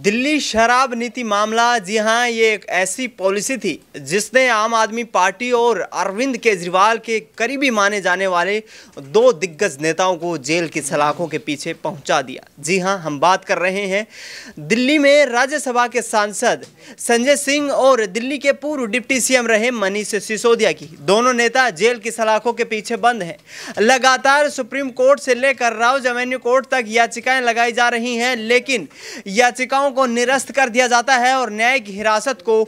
दिल्ली शराब नीति मामला, जी हाँ, ये एक ऐसी पॉलिसी थी जिसने आम आदमी पार्टी और अरविंद केजरीवाल के करीबी माने जाने वाले दो दिग्गज नेताओं को जेल की सलाखों के पीछे पहुंचा दिया। जी हाँ, हम बात कर रहे हैं दिल्ली में राज्यसभा के सांसद संजय सिंह और दिल्ली के पूर्व डिप्टी सीएम रहे मनीष सिसोदिया की। दोनों नेता जेल की सलाखों के पीछे बंद हैं। लगातार सुप्रीम कोर्ट से लेकर राउज एवेन्यू कोर्ट तक याचिकाएं लगाई जा रही हैं, लेकिन याचिकाओं को निरस्त कर दिया जाता है और न्यायिक हिरासत को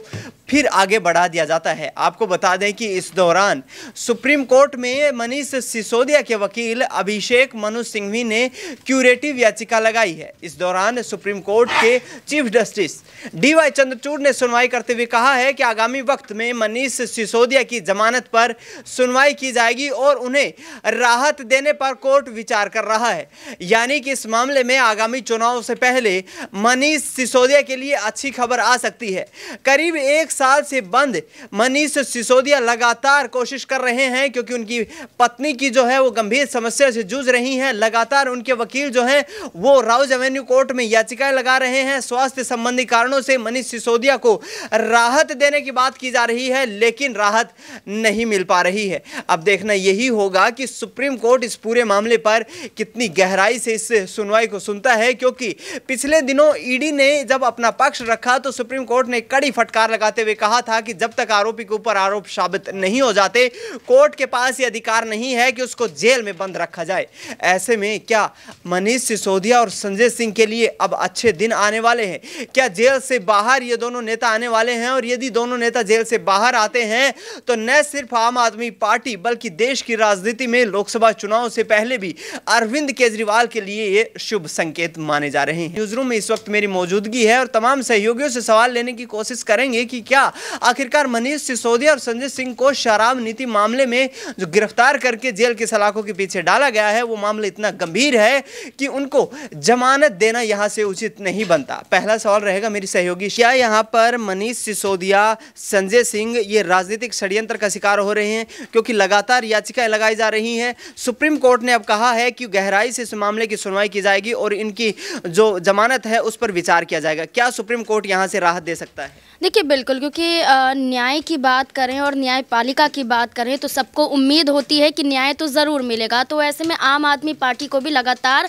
फिर आगे बढ़ा दिया जाता है। आपको बता दें कि इस दौरान सुप्रीम कोर्ट में मनीष सिसोदिया के वकील अभिषेक मनु सिंघवी ने क्यूरेटिव याचिका लगाई है। इस दौरान सुप्रीम कोर्ट के चीफ जस्टिस DY चंद्रचूड़ ने सुनवाई करते हुए कहा है कि आगामी वक्त में मनीष सिसोदिया की जमानत पर सुनवाई की जाएगी और उन्हें राहत देने पर कोर्ट विचार कर रहा है। यानी कि इस मामले में आगामी चुनाव से पहले मनीष सिसोदिया के लिए अच्छी खबर आ सकती है। करीब एक साल से बंद मनीष सिसोदिया लगातार कोशिश कर रहे हैं, क्योंकि उनकी पत्नी की जो है वो गंभीर समस्या से जूझ रही हैं। लगातार उनके वकील जो हैं वो राउज एवेन्यू कोर्ट में याचिकाएं लगा रहे हैं। स्वास्थ्य संबंधी कारणों से मनीष सिसोदिया को राहत देने की बात की जा रही है, लेकिन राहत नहीं मिल पा रही है। अब देखना यही होगा कि सुप्रीम कोर्ट इस पूरे मामले पर कितनी गहराई से इस सुनवाई को सुनता है, क्योंकि पिछले दिनों ईडी ने जब अपना पक्ष रखा तो सुप्रीम कोर्ट ने कड़ी फटकार लगाते हुए कहा था कि जब तक आरोपी के ऊपर आरोप साबित नहीं हो जाते, कोर्ट के पास यह अधिकार नहीं है कि उसको जेल में बंद रखा जाए। ऐसे में क्या मनीष सिसोदिया और संजय सिंह के लिए अब अच्छे दिन आने वाले हैं? क्या जेल से बाहर ये दोनों नेता आने वाले हैं? और यदि दोनों नेता जेल से बाहर आते हैं तो न सिर्फ आम आदमी पार्टी बल्कि देश की राजनीति में लोकसभा चुनाव से पहले भी अरविंद केजरीवाल के लिए ये शुभ संकेत माने जा रहे हैं। न्यूज़ रूम में इस वक्त मेरी मौजूदगी है और तमाम सहयोगियों से सवाल लेने की कोशिश करेंगे कि क्या आखिरकार मनीष सिसोदिया और संजय सिंह को शराब नीति मामले में जो गिरफ्तार करके जेल की सलाखों के पीछे डाला गया है वो मामला इतना गंभीर है कि उनको जमानत देना यहां से उचित नहीं बनता। पहला सवाल रहेगा मेरी सहयोगी, क्या यहां पर मनीष सिसोदिया, संजय सिंह ये राजनीतिक षड्यंत्र का शिकार हो रहे हैं? क्योंकि लगातार याचिकाएं लगाई जा रही हैं। सुप्रीम कोर्ट ने अब कहा है कि गहराई से इस मामले की सुनवाई की जाएगी और इनकी जो जमानत है उस पर विचार किया जाएगा। क्या सुप्रीम कोर्ट यहां से राहत दे सकता है? देखिए, बिल्कुल, क्योंकि न्याय की बात करें और न्यायपालिका की बात करें तो सबको उम्मीद होती है कि न्याय तो ज़रूर मिलेगा। तो ऐसे में आम आदमी पार्टी को भी लगातार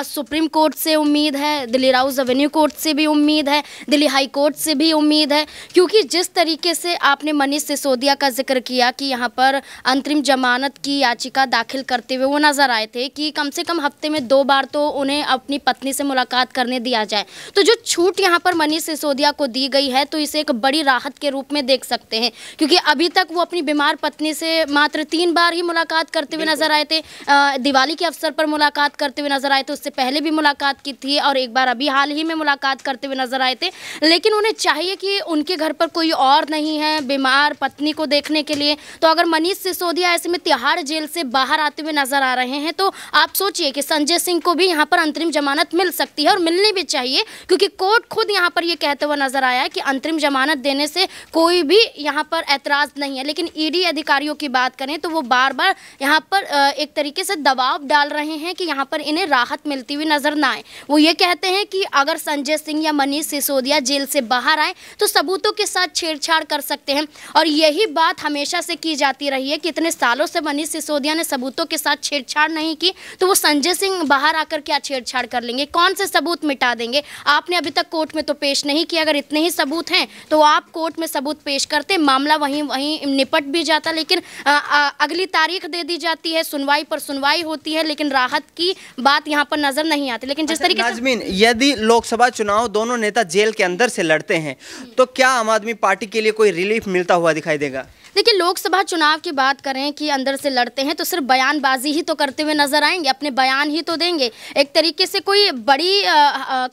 सुप्रीम कोर्ट से उम्मीद है, दिल्ली राउज एवेन्यू कोर्ट से भी उम्मीद है, दिल्ली हाई कोर्ट से भी उम्मीद है, क्योंकि जिस तरीके से आपने मनीष सिसोदिया का जिक्र किया कि यहाँ पर अंतरिम जमानत की याचिका दाखिल करते हुए वो नज़र आए थे कि कम से कम हफ्ते में 2 बार तो उन्हें अपनी पत्नी से मुलाकात करने दिया जाए। तो जो छूट यहाँ पर मनीष सिसोदिया को दी गई है तो इसे एक बड़ी राहत के रूप में देख सकते हैं, क्योंकि अभी तक वो अपनी बीमार पत्नी से मात्र 3 बार ही मुलाकात करते हुए नजर आए थे। दिवाली के अवसर पर मुलाकात करते हुए नजर आए थे, उससे पहले भी मुलाकात की थी और एक बार अभी हाल ही में मुलाकात करते हुए नजर आए थे। लेकिन उन्हें चाहिए कि उनके घर पर कोई और नहीं है बीमार पत्नी को देखने के लिए। तो अगर मनीष सिसोदिया ऐसे में तिहाड़ जेल से बाहर आते हुए नजर आ रहे हैं तो आप सोचिए कि संजय सिंह को भी यहाँ पर अंतरिम जमानत मिल सकती है और मिलनी भी चाहिए, क्योंकि कोर्ट खुद यहाँ पर यह कहते हुए नजर आया है कि अंतरिम जमानत देने से कोई भी यहाँ पर ऐतराज नहीं है। लेकिन ईडी अधिकारियों की बात करें तो वो बार बार यहाँ पर एक तरीके से दबाव डाल रहे हैं कि यहाँ पर इन्हें राहत मिलती हुई नजर ना आए। वो ये कहते हैं कि अगर संजय सिंह या मनीष सिसोदिया जेल से बाहर आए तो सबूतों के साथ छेड़छाड़ कर सकते हैं, और यही बात हमेशा से की जाती रही है कि इतने सालों से मनीष सिसोदिया ने सबूतों के साथ छेड़छाड़ नहीं की तो वो संजय सिंह बाहर आकर क्या छेड़छाड़ कर लेंगे, कौन से सबूत मिटा देंगे? आपने अभी तक कोर्ट में तो पेश नहीं किया। अगर इतने ही सबूत हैं तो आप कोर्ट में सबूत पेश करते, मामला वहीं निपट भी जाता। लेकिन अगली तारीख दे दी जाती है, सुनवाई पर सुनवाई होती है, लेकिन राहत की बात यहाँ पर नजर नहीं आती। लेकिन जिस तरीके नाज़मीन, यदि लोकसभा चुनाव दोनों नेता जेल के अंदर से लड़ते हैं तो क्या आम आदमी पार्टी के लिए कोई रिलीफ मिलता हुआ दिखाई देगा? देखिए, लोकसभा चुनाव की बात करें कि अंदर से लड़ते हैं तो सिर्फ बयानबाजी ही तो करते हुए नजर आएंगे, अपने बयान ही तो देंगे। एक तरीके से कोई बड़ी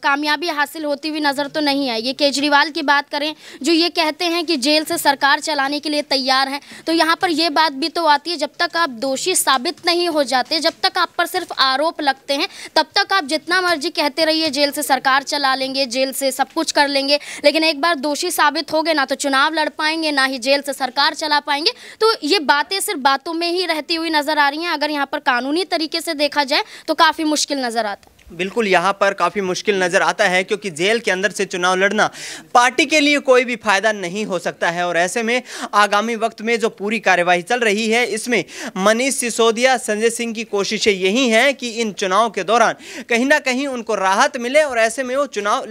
कामयाबी हासिल होती हुई नज़र तो नहीं आई। ये केजरीवाल की बात करें जो ये कहते हैं कि जेल से सरकार चलाने के लिए तैयार हैं, तो यहाँ पर ये बात भी तो आती है जब तक आप दोषी साबित नहीं हो जाते, जब तक आप पर सिर्फ आरोप लगते हैं, तब तक आप जितना मर्जी कहते रहिए जेल से सरकार चला लेंगे, जेल से सब कुछ कर लेंगे, लेकिन एक बार दोषी साबित हो गए ना तो चुनाव लड़ पाएंगे ना ही जेल से सरकार चला पाएंगे। तो ये बातें सिर्फ बातों में ही रहती हुई नजर आ रही हैं। अगर यहाँ पर कानूनी तरीके से देखा जाए तो काफ़ी मुश्किल नजर आता है। बिल्कुल यहाँ पर काफ़ी मुश्किल नज़र आता है, क्योंकि जेल के अंदर से चुनाव लड़ना पार्टी के लिए कोई भी फायदा नहीं हो सकता है। और ऐसे में आगामी वक्त में जो पूरी कार्यवाही चल रही है, इसमें मनीष सिसोदिया, संजय सिंह की कोशिशें यही हैं कि इन चुनाव के दौरान कहीं ना कहीं उनको राहत मिले और ऐसे में वो चुनाव